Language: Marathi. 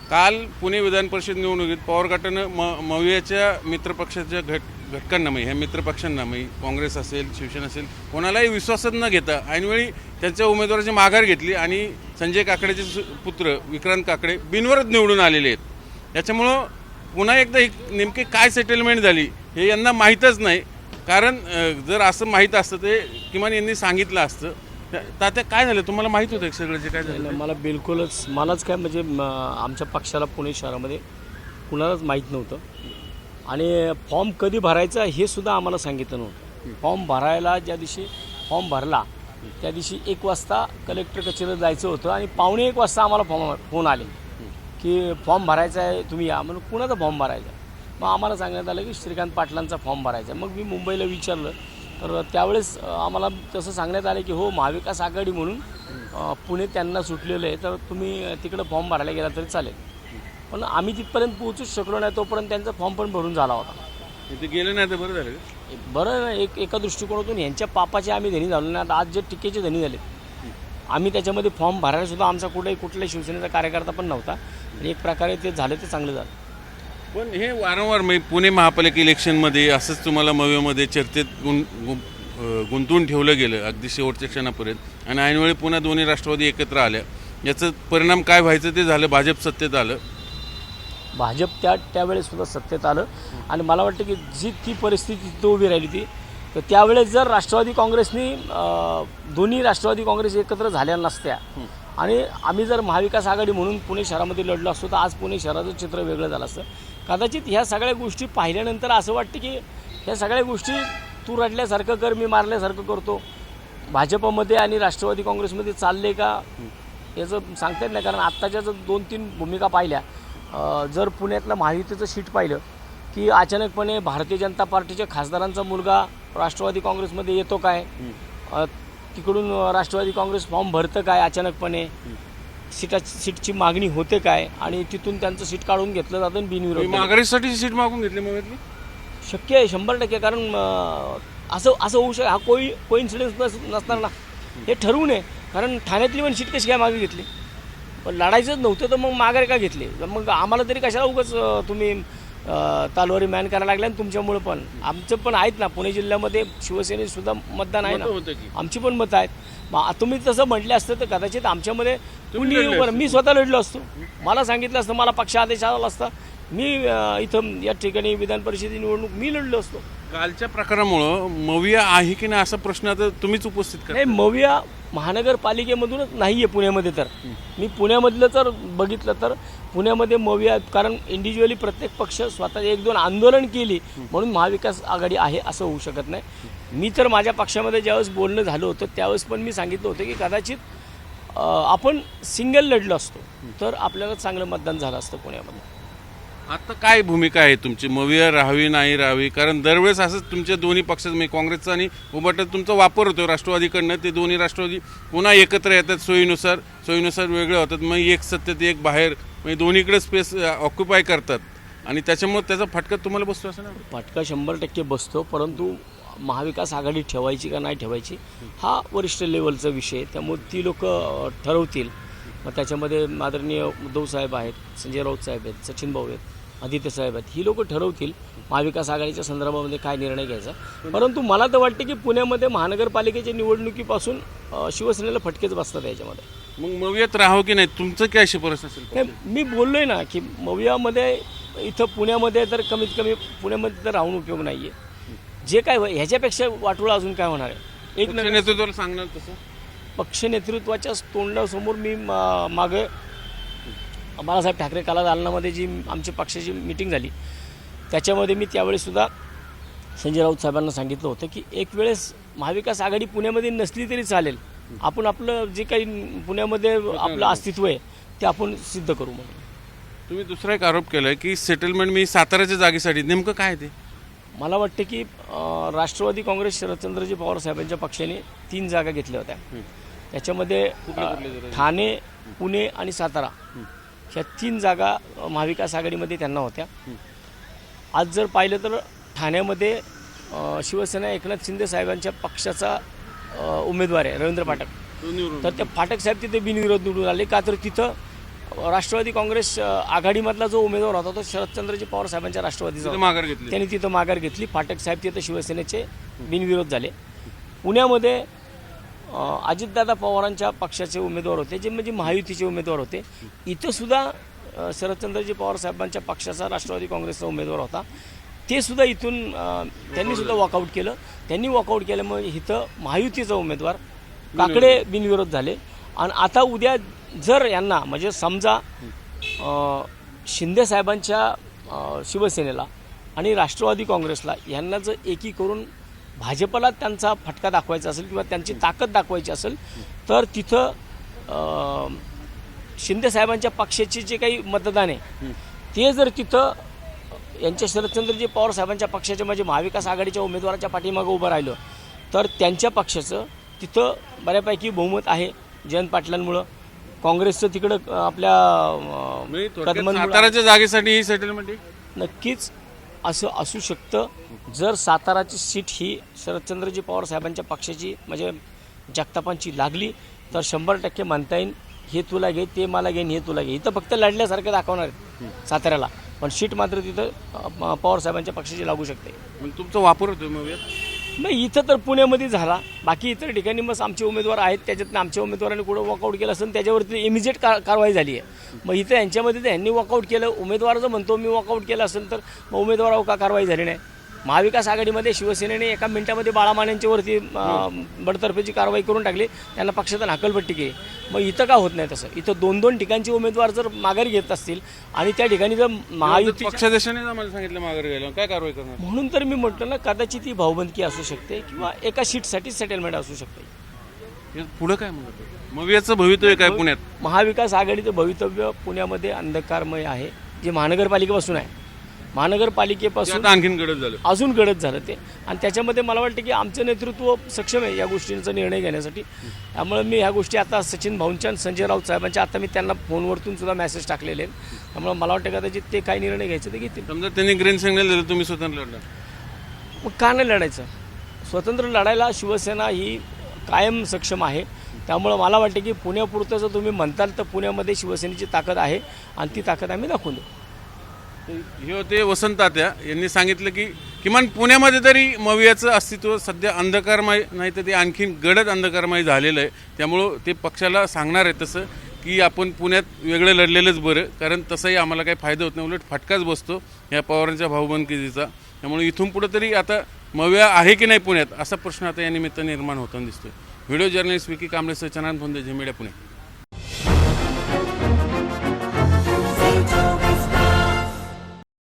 काल पुणे विधान परिषद निवडणुकीत पवार गटानं मवियाच्या मित्रपक्षाच्या घटकांना ह्या मित्रपक्षांना काँग्रेस असेल शिवसेना असेल कोणालाही विश्वासात न घेता ऐनवेळी त्यांच्या उमेदवाराची माघार घेतली आणि संजय काकडेचे पुत्र विक्रांत काकडे बिनविरोध निवडून आलेले आहेत। याच्यामुळं पुन्हा एकदा नेमकी काय सेटलमेंट झाली हे यांना माहीतच नाही। कारण जर असं माहीत असतं ते किमान यांनी सांगितलं असतं। तात्या काय झालं तुम्हाला माहीत होतं सगळं जे काय झालं? मला बिलकुलच मलाच काय म्हणजे आमच्या पक्षाला पुणे शहरामध्ये कुणालाच माहीत नव्हतं आणि फॉर्म कधी भरायचा हे सुद्धा आम्हाला सांगितलं नव्हतं। फॉर्म भरायला ज्या दिवशी फॉर्म भरला त्या दिवशी 1 वाजता कलेक्टर कचेरीला जायचं होतं आणि 1:45 वाजता आम्हाला फोन आले की फॉर्म भरायचा आहे तुम्ही या। म्हणून कुणाचा फॉर्म भरायचा? मग आम्हाला सांगण्यात आलं की श्रीकांत पाटलांचा फॉर्म भरायचा। मग मी मुंबईला विचारलं तर त्यावेळेस आम्हाला तसं सांगण्यात आलं की हो महाविकास आघाडी म्हणून पुणे त्यांना सुटलेलं आहे तर तुम्ही तिकडं फॉर्म भरायला गेला तरी चालेल। पण आम्ही तिथपर्यंत पोहोचूच शकलो नाही, तोपर्यंत त्यांचा फॉर्म पण भरून झाला होता। ते गेलं नाही तर बरं झालं। बरं एका दृष्टिकोनातून यांच्या पापाचे आम्ही धनी झालो नाही, आज जे टीकेचे धनी झाले। आम्ही त्याच्यामध्ये फॉर्म भरायला सुद्धा आमचा कुठल्या शिवसेनेचा कार्यकर्ता पण नव्हता आणि एक प्रकारे ते झालं ते चांगलं झालं। पण हे वारंवार पुणे महापालिका इलेक्शनमध्ये असंच तुम्हाला मव्यामध्ये चर्चेत गुंतवून ठेवलं गेलं अगदी शेवटच्या क्षणापर्यंत आणि ऐनवेळी पुन्हा दोन्ही राष्ट्रवादी एकत्र आल्या। याचा परिणाम काय व्हायचं ते झालं, भाजप सत्तेत आलं। भाजप त्यावेळेस सुद्धा सत्तेत आलं आणि मला वाटतं की जी ती परिस्थिती तिथं उभी राहिली ती तर त्यावेळेस जर राष्ट्रवादी काँग्रेसनी दोन्ही राष्ट्रवादी काँग्रेस एकत्र झाल्या नसत्या आणि आम्ही जर महाविकास आघाडी म्हणून पुणे शहरामध्ये लढलो असतो तर आज पुणे शहराचं चित्र वेगळं झालं असतं। कदाचित ह्या सगळ्या गोष्टी पाहिल्यानंतर असं वाटतं की ह्या सगळ्या गोष्टी तू रडल्यासारखं कर मी मारल्यासारखं करतो भाजपमध्ये आणि राष्ट्रवादी काँग्रेसमध्ये चालले का याचं सांगता येत नाही। कारण आत्ताच्या जर 2-3 भूमिका पाहिल्या, जर पुण्यातलं महायुतीचं सीट पाहिलं की अचानकपणे भारतीय जनता पार्टीच्या खासदारांचा मुलगा राष्ट्रवादी काँग्रेसमध्ये येतो काय, तिकडून राष्ट्रवादी काँग्रेस फॉर्म भरतं काय अचानकपणे, सीटची मागणी होते काय आणि तिथून त्यांचं सीट काढून घेतलं जातं बिनविरोध। माघारीसाठी सीट मागून घेतली मग शक्य आहे 100%। कारण असं होऊ शकतं, हा कोइन्सिडन्स नसणार ना, हे ठरवून आहे। कारण ठाण्यातली पण सीट कशी काय मागे घेतली? पण लढायचंच नव्हतं तर मग माघारी का घेतली? मग आम्हाला तरी कशाला उगाच तुम्ही तालवारी मॅन करायला लागल्या आणि तुमच्यामुळे पण आमचं पण आहेत ना पुणे जिल्ह्यामध्ये शिवसेनेसुद्धा मतदान आहे ना, आमची पण मतं आहेत। मग तुम्ही तसं म्हटलं असतं तर कदाचित आमच्यामध्ये मी स्वतः लढलो असतो, मला सांगितलं असतं, मला पक्ष आदेश आला असता, मी इथं या ठिकाणी विधान परिषदेची निवडणूक मी लढलो असतो। कालच्या प्रकारामुळं मविया आहे की नाही असा प्रश्न आता तुम्हीच उपस्थित करा। नाही, मविया महानगरपालिकेमधूनच नाही आहे पुण्यामध्ये। तर मी पुण्यामधलं जर बघितलं तर पुण्यामध्ये मविया, कारण इंडिव्हिज्युअली प्रत्येक पक्ष स्वतः 1-2 आंदोलन केली म्हणून महाविकास आघाडी आहे असं होऊ शकत नाही। मी तर माझ्या पक्षामध्ये ज्यावेळेस बोलणं झालं होतं त्यावेळेस पण मी सांगितलं होतं की कदाचित आपण सिंगल लढलो असतो तर आपल्याला चांगलं मतदान झालं असतं पुण्यामध्ये। आता काय भूमिका आहे तुमची, मविया राहावी नाही राहावी? कारण दरवेळेस असंच तुमच्या दोन्ही पक्षात काँग्रेसचा आणि उभाटात तुमचा वापर होतो राष्ट्रवादीकडनं, ते दोन्ही राष्ट्रवादी पुन्हा एकत्र येतात सोयीनुसार वेगळे होतात, मग एक सत्तेत एक बाहेर, म्हणजे दोन्हीकडे स्पेस ऑक्युपाय करतात आणि त्याच्यामुळे त्याचा फटका तुम्हाला बसतो असं ना? फटका 100% बसतो, परंतु महाविकास आघाडी ठेवायची का नाही ठेवायची हा वरिष्ठ लेवलचा विषय, त्यामुळे ती लोक ठरवतील। मग त्याच्यामध्ये आदरणीय उद्धव साहेब आहेत, संजय राऊत साहेब आहेत, सचिन भाऊ आहेत, आदित्य साहेब आहेत, ही लोक ठरवतील महाविकास आघाडीच्या संदर्भामध्ये काय निर्णय घ्यायचा। परंतु मला तर वाटते की पुण्यामध्ये महानगरपालिकेच्या निवडणुकीपासून शिवसेनेला फटकेच बसतात याच्यामध्ये। मग मवियात राहावं की नाही तुमचं काय शिफारस असेल? मी बोललोय ना की मवियामध्ये इथं पुण्यामध्ये तर कमीत कमी पुण्यामध्ये तर राहून उपयोग नाही आहे। जे काय ह्याच्यापेक्षा वाटोळं अजून काय होणार आहे? एक नेतृत्वाला सांगणार तसं पक्ष नेतृत्वाच्या तोंडासमोर मी मागे बाळासाहेब ठाकरे कला दालनामध्ये जी आमची पक्षाची मीटिंग झाली त्याच्यामध्ये मी त्यावेळेसुद्धा संजय राऊत साहेबांना सांगितलं होतं की एक वेळेस महाविकास आघाडी पुण्यामध्ये नसली तरी चालेल, आपण आपलं जे काही पुण्यामध्ये आपलं अस्तित्व आहे ते आपण सिद्ध करू म्हणून। तुम्ही दुसरा एक आरोप केला की सेटलमेंट मी साताऱ्याच्या जागेसाठी, नेमकं काय ते? मला वाटतं की राष्ट्रवादी काँग्रेस शरदचंद्रजी पवार साहेबांच्या पक्षाने 3 जागा घेतल्या होत्या, त्याच्यामध्ये ठाणे, पुणे आणि सातारा ह्या 3 जागा महाविकास आघाडीमध्ये त्यांना होत्या। आज जर पाहिलं तर ठाण्यामध्ये शिवसेना एकनाथ शिंदे साहेबांच्या पक्षाचा उमेदवार आहे रवींद्र फाटक, तर ते फाटक साहेब तिथे बिनविरोध निवडून आले का तर तिथं राष्ट्रवादी काँग्रेस आघाडीमधला जो उमेदवार होता तो शरदचंद्रजी पवार साहेबांच्या राष्ट्रवादीचा तिथं होता. माघार घेतली. त्यांनी तिथं माघार घेतली. फाटक साहेब तिथं शिवसेनेचे बिनविरोध झाले. पुण्यामध्ये अजितदादा पवारांच्या पक्षाचे उमेदवार होते, जे म्हणजे महायुतीचे उमेदवार होते. इथं सुद्धा शरदचंद्रजी पवार साहेबांच्या पक्षाचा राष्ट्रवादी काँग्रेसचा उमेदवार होता. ते सुद्धा इथून त्यांनी सुद्धा वॉकआउट केलं. त्यांनी वॉकआउट केल्यामुळे इथं महायुतीचा उमेदवार काकडे बिनविरोध झाले. आणि आता उद्या जर यांना म्हणजे समजा शिंदे साहेबांच्या शिवसेनेला आणि राष्ट्रवादी काँग्रेसला यांना जर एकी करून भाजपला त्यांचा फटका दाखवायचा असेल किंवा त्यांची ताकद दाखवायची असेल तर तिथं शिंदे साहेबांच्या पक्षाचे जे काही मतदान आहे ते जर तिथं यांच्या शरदचंद्रजी पवार साहेबांच्या पक्षाच्या म्हणजे महाविकास आघाडीच्या उमेदवाराच्या पाठीमागं उभं राहिलं तर त्यांच्या पक्षाचं तिथं बऱ्यापैकी बहुमत आहे. जयंत पाटलांमुळं काँग्रेसचं तिकडं आपल्या साताराच्या जागेसाठी ही सेटलमेंट नक्कीच असं असू शकतं. जर साताराची सीट ही शरदचंद्रजी पवार साहेबांच्या पक्षाची म्हणजे जगतापांची लागली तर 100% म्हणता येईल हे तुला घे, ते मला घेईन, हे तुला घे. इथं फक्त लढल्यासारखं दाखवणार आहेत साताऱ्याला, पण सीट मात्र तिथं पवार साहेबांच्या पक्षाची लागू शकते. मग तुमचा वापर होतो मग नाही इथं तर पुण्यामध्ये झाला. बाकी इतर ठिकाणी मग आमचे उमेदवार आहेत, त्याच्यातनं आमच्या उमेदवारांनी कुठं वॉकआउट केलं असेल त्याच्यावरती इमिजिएट कारवाई झाली आहे. मग इथं यांच्यामध्ये तर यांनी वॉकआउट केलं, उमेदवार जर म्हणतो मी वॉकआउट केलं असेल तर मग उमेदवारावर का कारवाई झाली नाही. महाविकास आघाडीमध्ये शिवसेनेने एका मिनिटामध्ये बाळा मानेंच्यावरती बडतर्फीची कारवाई करून टाकली, त्यांना पक्षातून हकलपट्टी केली. मग इथं का होत नाही तसं. इथं 2-2 ठिकाणचे उमेदवार जर माघारी घेत असतील आणि त्या ठिकाणी जर महायुती पक्षाध्यक्षाने आम्हाला सांगितलं माघार घ्यायला, काय कारवाई करणार. म्हणून तर मी म्हटलं ना कदाचित ही भाऊबंदकी असू शकते किंवा एका सीटसाठी सेटलमेंट असू शकते. पुढं काय म्हणत मवियाचं भवितव्य काय पुण्यात. महाविकास आघाडीचं भवितव्य पुण्यामध्ये अंधकारमय आहे, जे महानगरपालिकेपासून आहे. महानगरपालिकेपासून आणखीन गडद झालं, अजून गडद झालं ते. आणि त्याच्यामध्ये मला वाटतं की आमचं नेतृत्व सक्षम आहे या गोष्टींचा निर्णय घेण्यासाठी. त्यामुळे मी ह्या गोष्टी आता सचिन भाऊंच्या संजय राऊत साहेबांच्या आता मी त्यांना फोनवरतून सुद्धा मेसेज टाकलेले आहेत. त्यामुळे मला वाटतं कदाचित ते काय निर्णय घ्यायचे ते घेतील. समजा त्यांनी ग्रीन सिग्नल दिलं, तुम्ही स्वतंत्र लढला, मग का नाही लढायचं. स्वतंत्र लढायला शिवसेना ही कायम सक्षम आहे. त्यामुळं मला वाटतं की पुण्यापुरतं जर तुम्ही म्हणताल तर पुण्यामध्ये शिवसेनेची ताकद आहे आणि ती ताकद आम्ही दाखवून देऊ. हे होते वसंत तात्या. यांनी सांगितलं की किमान पुण्यामध्ये तरी मवियाचं अस्तित्व सध्या अंधकारमय नाही तर ते आणखीन गडद अंधकारमय झालेलं आहे. त्यामुळं ते पक्षाला सांगणार आहे तसं की आपण पुण्यात वेगळं लढलेलंच बरं, कारण तसंही आम्हाला काही फायदा होत नाही, उलट फटकाच बसतो या पवारांच्या भाऊबंदकीचा. त्यामुळे इथून पुढं तरी आता मविया आहे की नाही पुण्यात असा प्रश्न आता या निमित्ताने निर्माण होताना दिसतोय. व्हिडिओ जर्नलिस्ट विकी कांबळेसह चनान फोंदे, झी मीडिया, पुणे.